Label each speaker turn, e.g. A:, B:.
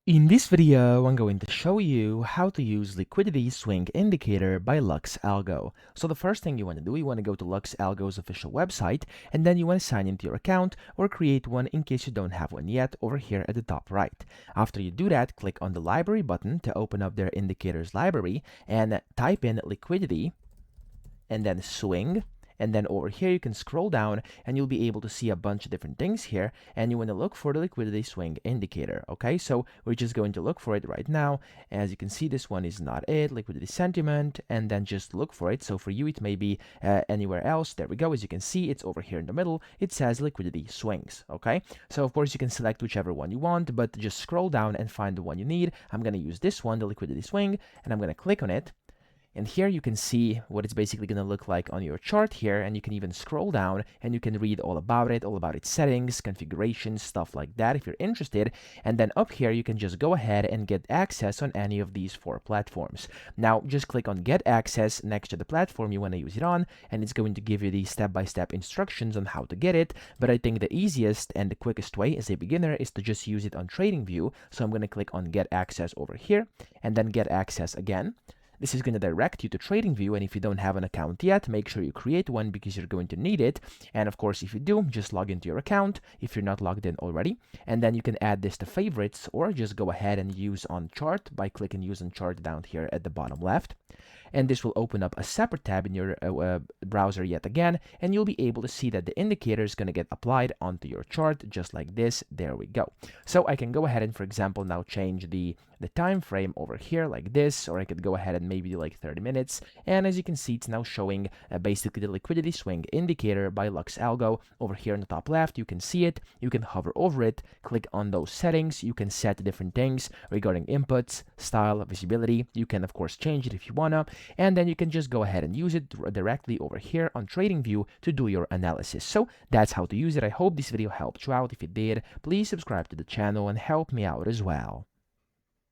A: In this video, I'm going to show you how to use Liquidity Swing Indicator by LuxAlgo. So the first thing you want to do, you want to go to LuxAlgo's official website, and then you want to sign into your account or create one in case you don't have one yet over here at the top right. After you do that, click on the library button to open up their indicators library and type in liquidity and then swing. And then over here, you can scroll down and you'll be able to see a bunch of different things here. And you want to look for the liquidity swing indicator. Okay, so we're just going to look for it right now. As you can see, this one is not it, liquidity sentiment, and then just look for it. So for you, it may be anywhere else. There we go. As you can see, it's over here in the middle. It says liquidity swings. Okay, so of course, you can select whichever one you want, but just scroll down and find the one you need. I'm going to use this one, the liquidity swing, and I'm going to click on it. And here you can see what it's basically going to look like on your chart here, and you can even scroll down and you can read all about it, all about its settings, configurations, stuff like that if you're interested. And then up here, you can just go ahead and get access on any of these 4 platforms. Now, just click on Get Access next to the platform you want to use it on, and it's going to give you the step-by-step instructions on how to get it. But I think the easiest and the quickest way as a beginner is to just use it on TradingView. So I'm going to click on Get Access over here, and then Get Access again. This is going to direct you to TradingView, and if you don't have an account yet, make sure you create one because you're going to need it. And of course, if you do, just log into your account if you're not logged in already. And then you can add this to favorites or just go ahead and use on chart by clicking use on chart down here at the bottom left. And this will open up a separate tab in your browser yet again, and you'll be able to see that the indicator is going to get applied onto your chart just like this. There we go. So I can go ahead and, for example, now change the time frame over here like this, or I could go ahead and maybe do like 30 minutes. And as you can see, it's now showing basically the liquidity swing indicator by LuxAlgo over here in the top left. You can see it. You can hover over it, click on those settings. You can set different things regarding inputs, style, visibility. You can, of course, change it if you wanna. And then you can just go ahead and use it directly over here on TradingView to do your analysis. So that's how to use it. I hope this video helped you out. If it did, please subscribe to the channel and help me out as well.